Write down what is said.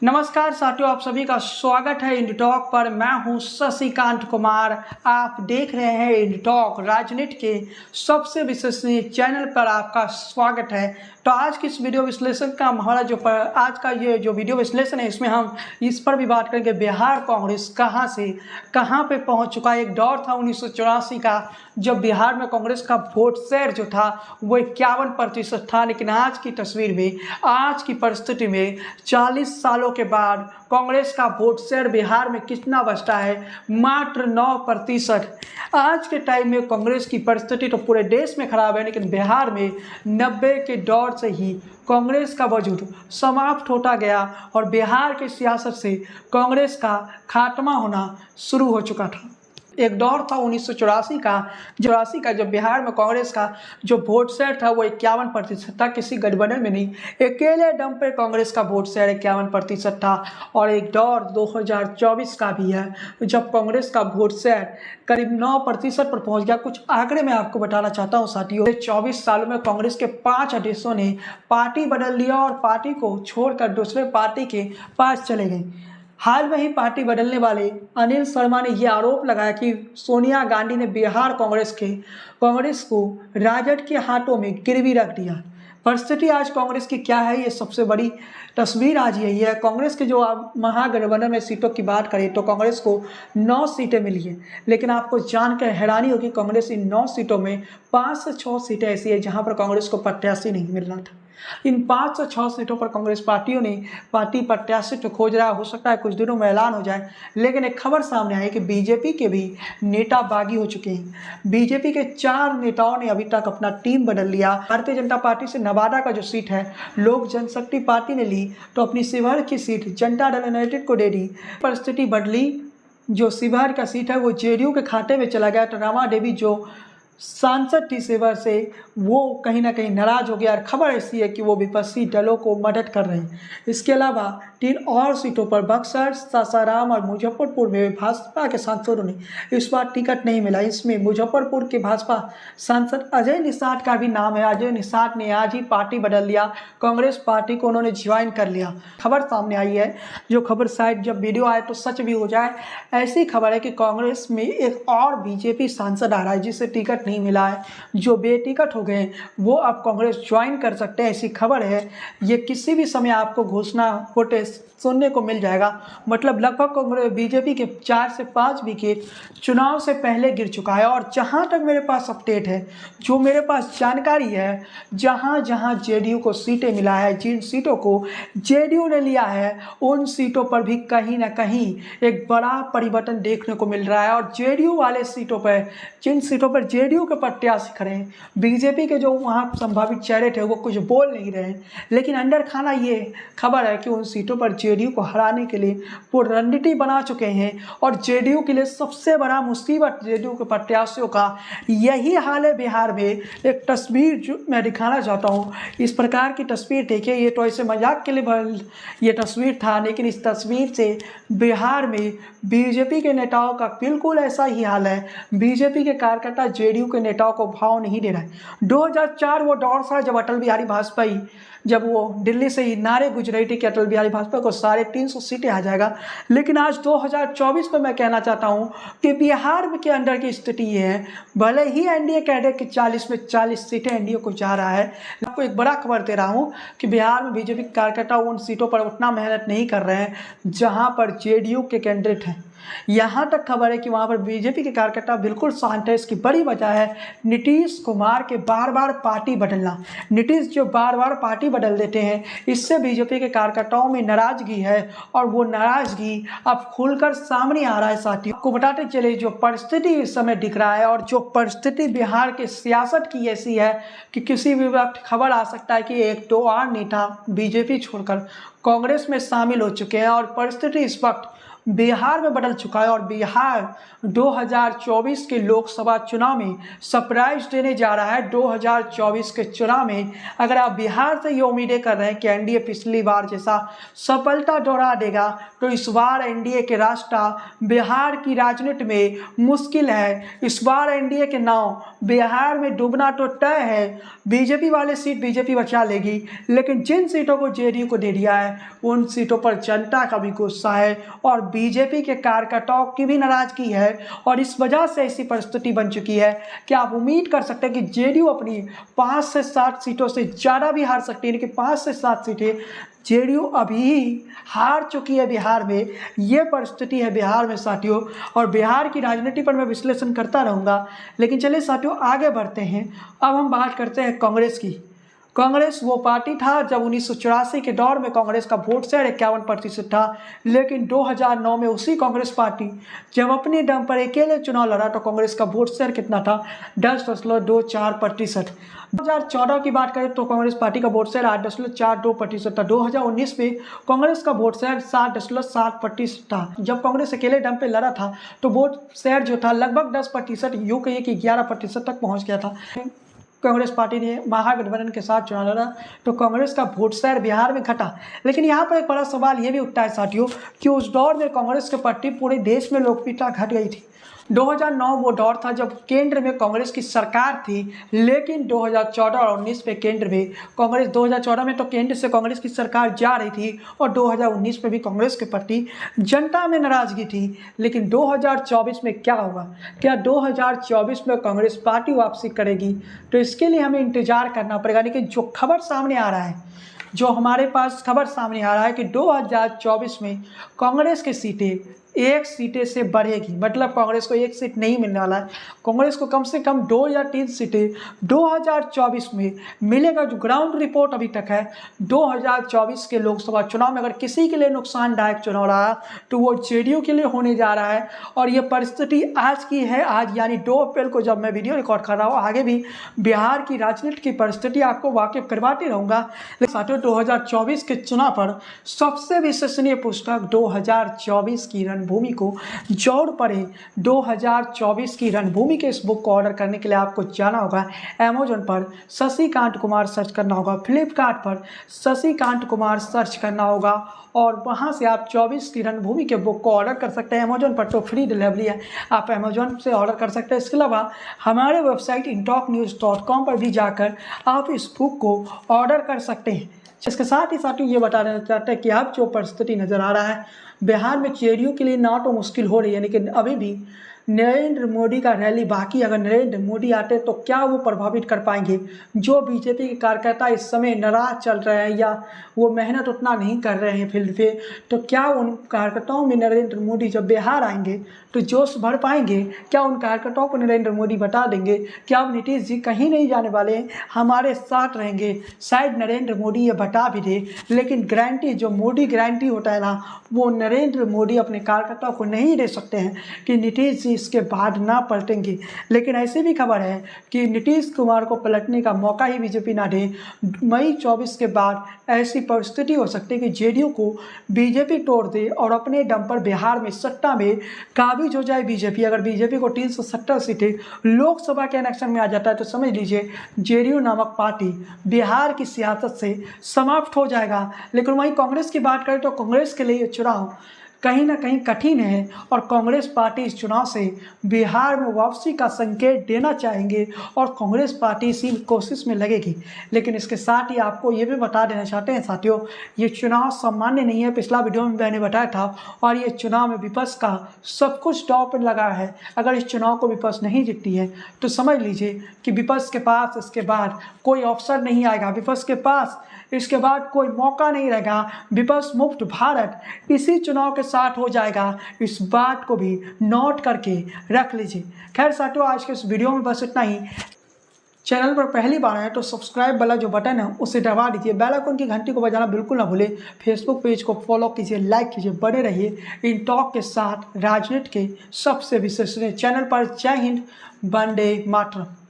नमस्कार साथियों, आप सभी का स्वागत है इंडी टॉक पर। मैं हूं शशिकांत कुमार। आप देख रहे हैं इंडी टॉक, राजनीति के सबसे विश्वसनीय चैनल पर आपका स्वागत है। तो आज की इस वीडियो विश्लेषण का हमारा आज का ये जो वीडियो विश्लेषण है, इसमें हम इस पर भी बात करेंगे बिहार कांग्रेस कहां से कहां पे पहुंच चुका है। एक दौर था 1984 का, जब बिहार में कांग्रेस का वोट शेयर जो था वो 51% था। लेकिन आज की तस्वीर में, आज की परिस्थिति में 40 सालों के बाद कांग्रेस का वोट शेयर बिहार में कितना बचता है? मात्र 9%। आज के टाइम में कांग्रेस की परिस्थिति तो पूरे देश में खराब है, लेकिन बिहार में 90 के दौर से ही कांग्रेस का वजूद समाप्त होता गया और बिहार की सियासत से कांग्रेस का खात्मा होना शुरू हो चुका था। एक दौर था 1984 का जब बिहार में कांग्रेस का जो वोट शेयर था वो 51% था, किसी गठबंधन में नहीं, अकेले दम पे कांग्रेस का वोट शेयर 51% था। और एक दौर 2024 का भी है जब कांग्रेस का वोट शेयर करीब 9% पर पहुंच गया। कुछ आंकड़े मैं आपको बताना चाहता हूं साथियों। 24 सालों में कांग्रेस के 5 अध्यक्षों ने पार्टी बदल लिया और पार्टी को छोड़कर दूसरे पार्टी के पास चले गए। हाल में ही पार्टी बदलने वाले अनिल शर्मा ने यह आरोप लगाया कि सोनिया गांधी ने बिहार कांग्रेस को राजद के हाथों में गिरवी रख दिया। परिस्थिति आज कांग्रेस की क्या है, ये सबसे बड़ी तस्वीर आज यही है। कांग्रेस के जो महागठबंधन में सीटों की बात करें तो कांग्रेस को 9 सीटें मिली है, लेकिन आपको जानकर हैरानी होगी कांग्रेस इन 9 सीटों में 5 से 6 सीटें ऐसी है जहां पर कांग्रेस को प्रत्याशी नहीं मिल रहा था। इन 5 से 6 सीटों पर कांग्रेस पार्टी प्रत्याशी तो खोज रहा, हो सकता है कुछ दिनों में ऐलान हो जाए। लेकिन एक खबर सामने आई कि बीजेपी के भी नेता बागी हो चुके हैं। बीजेपी के 4 नेताओं ने अभी तक अपना टीम बदल लिया। भारतीय जनता पार्टी से नवादा का जो सीट है लोक जनशक्ति पार्टी ने ली, तो अपनी शिवहर की सीट जनता दल यूनाइटेड को दे दी। परिस्थिति बदली, जो शिवहर का सीट है वो जेडीयू के खाते में चला गया। तो रमा देवी जो सांसद थी शिवहर से, वो कहीं ना कहीं नाराज हो गया। और खबर ऐसी है कि वो विपक्षी दलों को मदद कर रहे हैं। इसके अलावा 3 और सीटों पर बक्सर, सासाराम और मुजफ्फरपुर में भाजपा के सांसदों ने इस बार टिकट नहीं मिला। इसमें मुजफ्फरपुर के भाजपा सांसद अजय निषाद का भी नाम है। अजय निषाद ने आज ही पार्टी बदल लिया, कांग्रेस पार्टी को उन्होंने ज्वाइन कर लिया। खबर सामने आई है, जो खबर शायद जब वीडियो आए तो सच भी हो जाए। ऐसी खबर है कि कांग्रेस में एक और बीजेपी सांसद आ रहा है जिसे टिकट नहीं मिला है। जो बेटिकट हो गए वो अब कांग्रेस ज्वाइन कर सकते हैं, ऐसी खबर है। ये किसी भी समय आपको घोषणा होते सुनने को मिल जाएगा। मतलब लगभग कांग्रेस बीजेपी के 4 से 5 विकेट चुनाव से पहले गिर चुका है। और जहां तक मेरे पास अपडेट है, जो मेरे पास जानकारी है, जहां जहां जेडीयू को सीटें मिला है, जिन सीटों को जेडीयू ने लिया है, उन सीटों पर भी कहीं ना कहीं एक बड़ा परिवर्तन देखने को मिल रहा है। और जेडीयू वाले सीटों पर, जिन सीटों पर जेडीयू के प्रत्याशी खड़े हैं, बीजेपी के जो वहां संभावित चेहरे थे वो कुछ बोल नहीं रहे हैं। लेकिन अंदर खाना ये खबर है कि उन सीटों पर जेडीयू को हराने के लिए वो रणनीति बना चुके हैं। और जेडीयू के लिए सबसे बड़ा मुसीबत जेडीयू के प्रत्याशियों का यही हाल है। बिहार में एक तस्वीर जो मैं दिखाना चाहता हूँ, इस प्रकार की तस्वीर देखिए। ये तो ऐसे मजाक के लिए ये तस्वीर था, लेकिन इस तस्वीर से बिहार में बीजेपी के नेताओं का बिल्कुल ऐसा ही हाल है। बीजेपी के कार्यकर्ता जेडीयू के नेताओं को भाव नहीं दे रहा है। 2004 वो दौर था जब अटल बिहारी वाजपेयी, जब वो दिल्ली से ही नारे गुज रही थी कि अटल बिहारी वाजपेयी को 350 सीटें आ जाएगा। लेकिन आज 2024 में मैं कहना चाहता हूं कि बिहार के अंदर की स्थिति ये है, भले ही एनडीए कह दे कि 40 में 40 सीटें एनडीए को जा रहा है, आपको एक बड़ा खबर दे रहा हूं कि बिहार में बीजेपी कार्यकर्ता उन सीटों पर उतना मेहनत नहीं कर रहे हैं जहां पर जेडीयू के कैंडिडेट हैं। यहाँ तक खबर है कि वहाँ पर बीजेपी के कार्यकर्ता बिल्कुल शांत है। इसकी बड़ी वजह है नीतीश कुमार के बार बार पार्टी बदलना। नीतीश जो बार बार पार्टी बदल देते हैं, इससे बीजेपी के कार्यकर्ताओं में नाराजगी है और वो नाराजगी अब खुलकर सामने आ रहा है। साथियों, आपको बताते चले जो परिस्थिति इस समय दिख रहा है और जो परिस्थिति बिहार के सियासत की ऐसी है कि किसी भी वक्त खबर आ सकता है कि 1-2 और नेता बीजेपी छोड़कर कांग्रेस में शामिल हो चुके हैं। और परिस्थिति इस वक्त बिहार में बदल चुका है और बिहार 2024 के लोकसभा चुनाव में सरप्राइज देने जा रहा है। 2024 के चुनाव में अगर आप बिहार से ये उम्मीदें कर रहे हैं कि एनडीए पिछली बार जैसा सफलता दोहरा देगा, तो इस बार एनडीए के रास्ता बिहार की राजनीति में मुश्किल है। इस बार एनडीए के नाव बिहार में डूबना तो तय है। बीजेपी वाले सीट बीजेपी बचा लेगी, लेकिन जिन सीटों को जेडीयू को दे दिया है उन सीटों पर जनता का भी गुस्सा है और बीजेपी के कार्यकर्ताओं की भी नाराजगी है। और इस वजह से ऐसी परिस्थिति बन चुकी है कि आप उम्मीद कर सकते हैं कि जेडीयू अपनी 5 से 7 सीटों से ज़्यादा भी हार सकती है, यानी कि 5 से 7 सीटें जेडीयू अभी हार चुकी है बिहार में। ये परिस्थिति है बिहार में साथियों, और बिहार की राजनीति पर मैं विश्लेषण करता रहूँगा। लेकिन चलिए साथियों आगे बढ़ते हैं। अब हम बात करते हैं कांग्रेस की। कांग्रेस वो पार्टी था जब 1984 के दौर में कांग्रेस का वोट शेयर 51% था, लेकिन 2009 में उसी कांग्रेस पार्टी जब अपने दम पर अकेले चुनाव लड़ा तो कांग्रेस का वोट शेयर कितना था? 10.24%। 2014 की बात करें तो कांग्रेस पार्टी का वोट शेयर 8.42% था। 2019 में कांग्रेस का वोट शेयर 7.7% था। जब कांग्रेस अकेले दम पे लड़ा था तो वोट शेयर जो था लगभग 10%, यूँ कहिए कि 11% तक पहुँच गया था। कांग्रेस पार्टी ने महागठबंधन के साथ चुनाव लड़ा तो कांग्रेस का वोट शेयर बिहार में घटा। लेकिन यहाँ पर एक बड़ा सवाल ये भी उठता है साथियों कि उस दौर में कांग्रेस की पार्टी पूरे देश में लोकप्रियता घट गई थी। 2009 वो दौर था जब केंद्र में कांग्रेस की सरकार थी, लेकिन 2014 और 19 में केंद्र में कांग्रेस 2014 में तो केंद्र से कांग्रेस की सरकार जा रही थी और 2019 में भी कांग्रेस के प्रति जनता में नाराजगी थी। लेकिन 2024 में क्या होगा? क्या 2024 में कांग्रेस पार्टी वापसी करेगी? तो इसके लिए हमें इंतजार करना पड़ेगा। लेकिन जो खबर सामने आ रहा है, जो हमारे पास खबर सामने आ रहा है कि 2024 में कांग्रेस की सीटें 1 सीटें से बढ़ेगी, मतलब कांग्रेस को 1 सीट नहीं मिलने वाला है। कांग्रेस को कम से कम 2 या 3 सीटें 2024 में मिलेगा। जो ग्राउंड रिपोर्ट अभी तक है 2024 के लोकसभा चुनाव में अगर किसी के लिए नुकसानदायक चुनाव रहा तो वो जेडीयू के लिए होने जा रहा है। और ये परिस्थिति आज की है, आज यानी 2 अप्रैल को जब मैं वीडियो रिकॉर्ड कर रहा हूँ। आगे भी बिहार की राजनीति की परिस्थिति आपको वाकिफ करवाते रहूँगा। लेकिन साथियों 2024 के चुनाव पर सबसे विश्वसनीय पुस्तक 2024 की रणभूमि को जोड़ पड़े 2024 की रणभूमि के इस बुक को ऑर्डर करने के लिए आपको जाना होगा अमेजोन पर शशिकांत कुमार सर्च करना होगा, फ्लिपकार्ट पर शशिकांत कुमार सर्च करना होगा और वहां से आप 24 की रणभूमि के बुक को ऑर्डर कर सकते हैं। अमेजोन पर तो फ्री डिलीवरी है, आप अमेजोन से ऑर्डर कर सकते हैं। इसके अलावा हमारे वेबसाइट intalknews.com पर भी जाकर आप इस बुक को ऑर्डर कर सकते हैं। इसके साथ ही साथ ये बता देना चाहते हैं कि अब जो परिस्थिति नज़र आ रहा है बिहार में जेडीयू के लिए ना तो मुश्किल हो रही है, लेकिन अभी भी नरेंद्र मोदी का रैली बाकी। अगर नरेंद्र मोदी आते तो क्या वो प्रभावित कर पाएंगे? जो बीजेपी के कार्यकर्ता इस समय नाराज चल रहे हैं या वो मेहनत उतना नहीं कर रहे हैं फील्ड पे, तो क्या उन कार्यकर्ताओं में नरेंद्र मोदी जब बिहार आएंगे तो जोश भर पाएंगे? क्या उन कार्यकर्ताओं को नरेंद्र मोदी बता देंगे कि अब नीतीश जी कहीं नहीं जाने वाले हैं, हमारे साथ रहेंगे? शायद नरेंद्र मोदी ये बता भी दे, लेकिन गारंटी जो मोदी गारंटी होता है ना, वो नरेंद्र मोदी अपने कार्यकर्ताओं को नहीं दे सकते हैं कि नीतीश जी इसके बाद ना पलटेंगे। लेकिन ऐसी भी खबर है कि नीतीश कुमार को पलटने का मौका ही बीजेपी ना दे। मई 24 के बाद ऐसी परिस्थिति हो सकती है कि जेडीयू को बीजेपी तोड़ दे और अपने दम पर बिहार में सत्ता में काबिज हो जाए बीजेपी। अगर बीजेपी को 370 सीटें लोकसभा के इलेक्शन में आ जाता है तो समझ लीजिए जेडीयू नामक पार्टी बिहार की सियासत से समाप्त हो जाएगा। लेकिन वहीं कांग्रेस की बात करें तो कांग्रेस के लिए चुनाव कहीं ना कहीं कठिन है और कांग्रेस पार्टी इस चुनाव से बिहार में वापसी का संकेत देना चाहेंगे और कांग्रेस पार्टी इसी कोशिश में लगेगी। लेकिन इसके साथ ही आपको ये भी बता देना चाहते हैं साथियों, ये चुनाव सामान्य नहीं है। पिछला वीडियो में मैंने बताया था और ये चुनाव में विपक्ष का सब कुछ दांव पर लगा है। अगर इस चुनाव को विपक्ष नहीं जीतती है तो समझ लीजिए कि विपक्ष के पास इसके बाद कोई अवसर नहीं आएगा, विपक्ष के पास इसके बाद कोई मौका नहीं रहेगा। विपक्ष मुक्त भारत इसी चुनाव के साथ हो जाएगा, इस बात को भी नोट करके रख लीजिए। खैर साथियों आज के इस वीडियो में बस इतना ही। चैनल पर पहली बार आए तो सब्सक्राइब वाला जो बटन है उसे दबा दीजिए, बेल आइकन की घंटी को बजाना बिल्कुल ना भूलें। फेसबुक पेज को फॉलो कीजिए, लाइक कीजिए, बने रहिए इन टॉक के साथ राजनीति के सबसे विश्वसनीय चैनल पर। जय हिंद, वंदे मातरम।